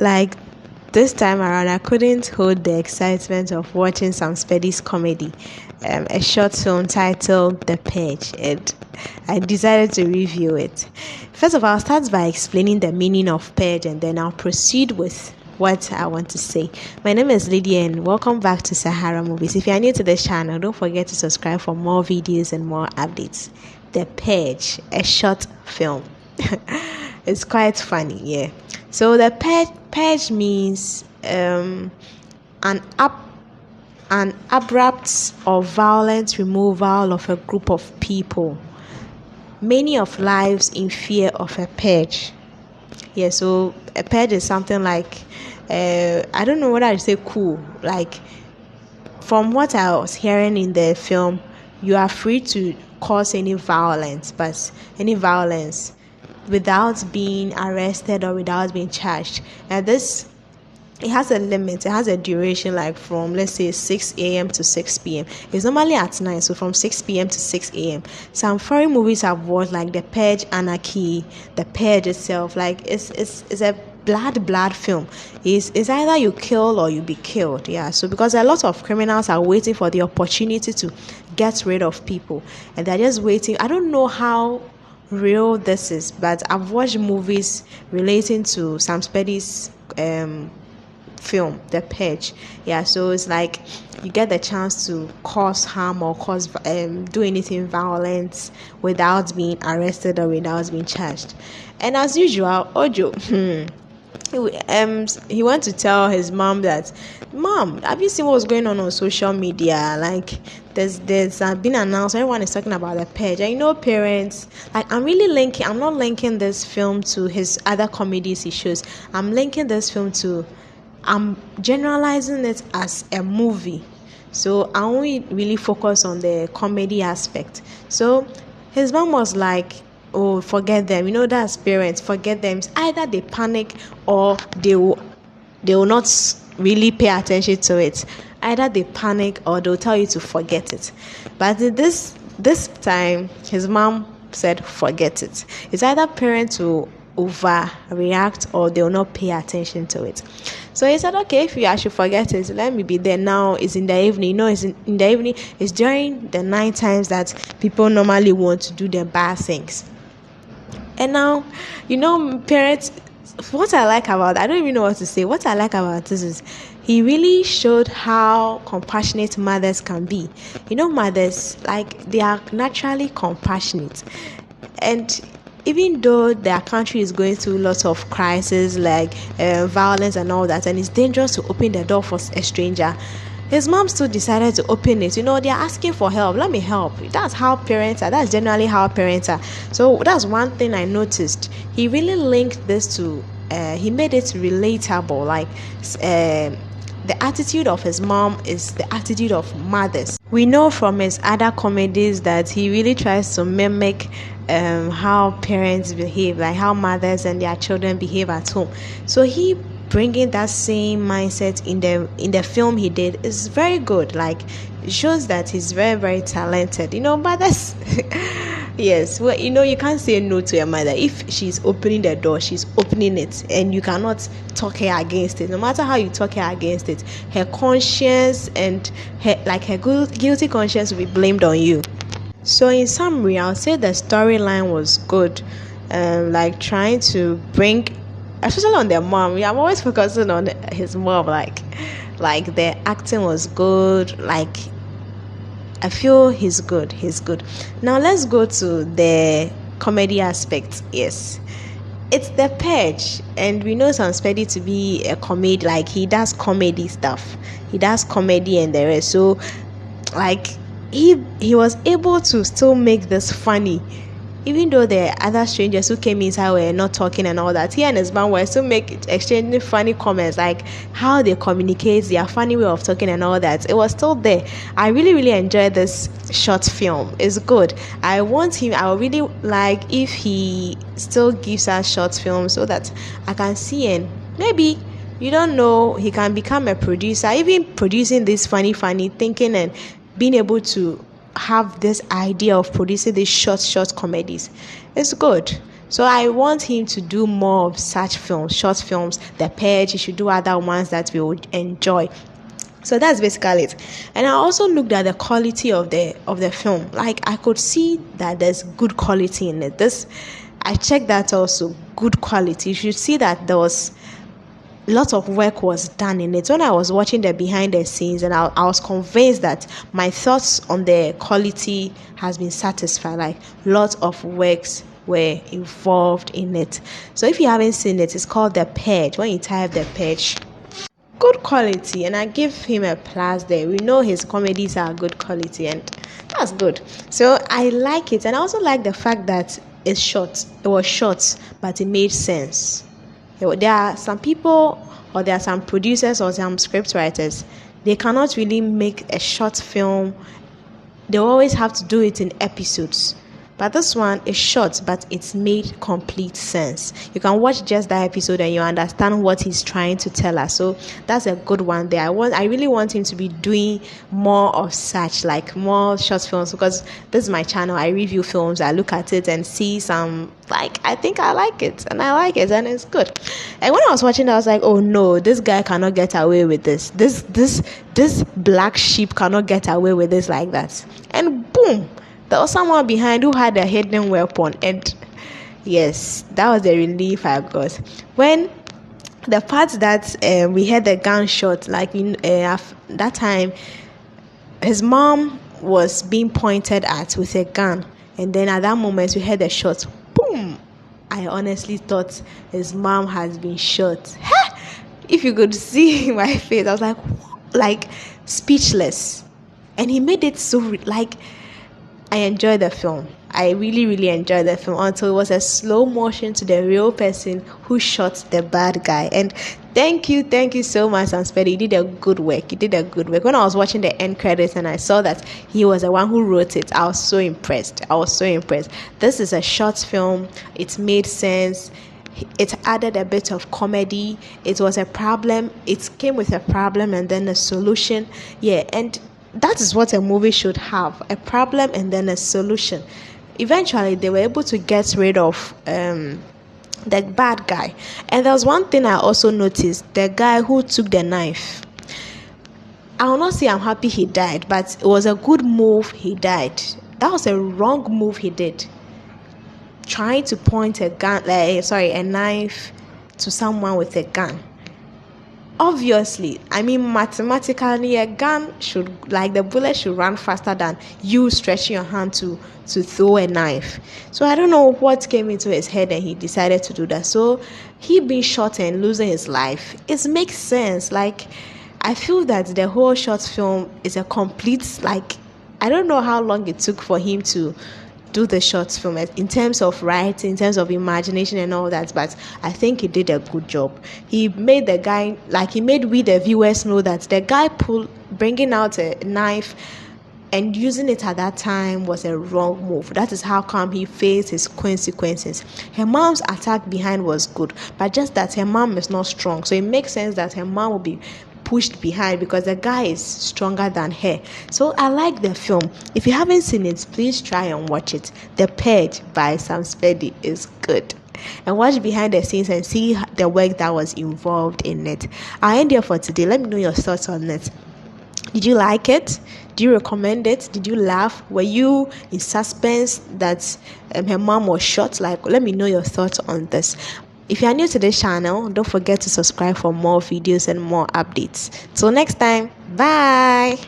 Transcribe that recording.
Like this time around, I couldn't hold the excitement of watching some Spedy's comedy, a short film titled The Purge, and I decided to review it. First of all, I'll start by explaining the meaning of purge, and then I'll proceed with what I want to say. My name is Lydia, and welcome back to Sahara Movies. If you are new to this channel, don't forget to subscribe for more videos and more updates. The Purge, a short film. It's quite funny, yeah. So the purge means an abrupt or violent removal of a group of people. Many of lives in fear of a purge. Yeah, so a purge is something like I don't know what I say cool. Like from what I was hearing in the film, you are free to cause any violence, without being arrested or without being charged. And this, it has a limit, it has a duration, like from, let's say, 6 a.m. to 6 p.m. It's normally at night, so from 6 p.m. to 6 a.m. Some foreign movies I've watched, like The Purge Anarchy, The Purge itself, like it's a blood film. It's either you kill or you be killed. Yeah, so because a lot of criminals are waiting for the opportunity to get rid of people, and they're just waiting. I don't know how real this is, but I've watched movies relating to Sam Spedy's film, The Purge. Yeah, so it's like you get the chance to cause harm or do anything violent without being arrested or without being charged. And as usual, Ojo he went to tell his mom that, Mom, have you seen what's going on social media? Like there's been announced, everyone is talking about The Purge. And parents, like I'm not linking this film to his other comedies he shows. I'm generalizing it as a movie. So I only really focus on the comedy aspect. So his mom was like, oh, forget them. That's parents, forget them. It's either they panic or they will not really pay attention to it. Either they panic or they'll tell you to forget it. But this time, his mom said forget it. It's either parents will overreact or they will not pay attention to it. So he said, okay, I should forget it, let me be there. Now it's in the evening. It's in the evening. It's during the night times that people normally want to do their bad things. And now, parents, what I like about, I don't even know what to say. What I like about this is he really showed how compassionate mothers can be. Mothers, like, they are naturally compassionate. And even though their country is going through lots of crises, like violence and all that, and it's dangerous to open the door for a stranger, his mom still decided to open it. They're asking for help. Let me help. That's how parents are. That's generally how parents are. So that's one thing I noticed. He really linked this to, he made it relatable. Like, the attitude of his mom is the attitude of mothers. We know from his other comedies that he really tries to mimic how parents behave, like how mothers and their children behave at home. So he bringing that same mindset in the film he did is very good. Like, it shows that he's very, very talented. Mothers yes, well, you can't say no to your mother. If she's opening the door, she's opening it, and you cannot talk her against it. No matter how you talk her against it, her conscience and her guilty conscience will be blamed on you. So in summary, I'll say the storyline was good, like trying to bring, especially on their mom. I'm always focusing on his mom. Like the acting was good. Like, I feel he's good. Now let's go to the comedy aspect. Yes, it's The Purge, and we know Sam Spedy to be a comedy. Like, he does comedy stuff. He does comedy and the rest. So, like, he was able to still make this funny, even though the other strangers who came inside were not talking and all that. He and his mom were still exchanging funny comments, like how they communicate, their funny way of talking and all that. It was still there. I really, really enjoyed this short film. It's good. I would really like if he still gives us short films so that I can see, and maybe, you don't know, he can become a producer, even producing this funny thinking and being able to have this idea of producing these short comedies. It's good. So I want him to do more of such films, short films. The Purge, he should do other ones that we would enjoy. So that's basically it. And I also looked at the quality of the film. Like, I could see that there's good quality in it. I checked that also, good quality. You should see that there was lots of work was done in it. When I was watching the behind the scenes, and I was convinced that my thoughts on the quality has been satisfied. Like, lots of works were involved in it. So if you haven't seen it, it's called The Purge. When you type The Purge, good quality, and I give him a plus there. We know his comedies are good quality, and that's good. So I like it, and I also like the fact that it's short. It was short, but it made sense. There are some people, or there are some producers or some script writers, they cannot really make a short film. They always have to do it in episodes. But this one is short, but it's made complete sense. You can watch just that episode and you understand what he's trying to tell us. So that's a good one there. I really want him to be doing more of such, like more short films, because this is my channel. I review films, I look at it and see some, like, I think I like it, and I like it, and it's good. And when I was watching it, I was like, oh no, this guy cannot get away with this. This black sheep cannot get away with this like that. And boom, there was someone behind who had a hidden weapon, and yes, that was the relief I got. When the part that we heard the gunshot, like that time, his mom was being pointed at with a gun, and then at that moment we heard the shot. Boom! I honestly thought his mom has been shot. If you could see my face, I was like speechless, and he made it so like. I enjoyed the film. I really, really enjoyed the film until it was a slow motion to the real person who shot the bad guy. And thank you so much, Spedy. You did a good work. When I was watching the end credits and I saw that he was the one who wrote it, I was so impressed. This is a short film. It made sense. It added a bit of comedy. It was a problem. It came with a problem and then a solution. Yeah, and that is what a movie should have, a problem and then a solution. Eventually, they were able to get rid of the bad guy. And there was one thing I also noticed, the guy who took the knife. I will not say I'm happy he died, but it was a good move he died. That was a wrong move he did. Trying to point a knife to someone with a gun. Obviously, I mean, mathematically, a gun should, like, the bullet should run faster than you stretching your hand to throw a knife. So I don't know what came into his head and he decided to do that. So he being shot and losing his life, it makes sense. Like, I feel that the whole short film is a complete, like, I don't know how long it took for him to do the short film in terms of writing, in terms of imagination and all that, but I think he did a good job. He made the guy, like, he made we the viewers know that the guy bringing out a knife and using it at that time was a wrong move. That is how come he faced his consequences. Her mom's attack behind was good, but just that her mom is not strong, so it makes sense that her mom will be pushed behind because the guy is stronger than her. So I like the film. If you haven't seen it, please try and watch it. The Purge by Spedy is good. And watch behind the scenes and see the work that was involved in it. I'll end here for today. Let me know your thoughts on it. Did you like it? Do you recommend it? Did you laugh? Were you in suspense that her mom was shot? Like, let me know your thoughts on this. If you are new to this channel, don't forget to subscribe for more videos and more updates. Till next time, bye.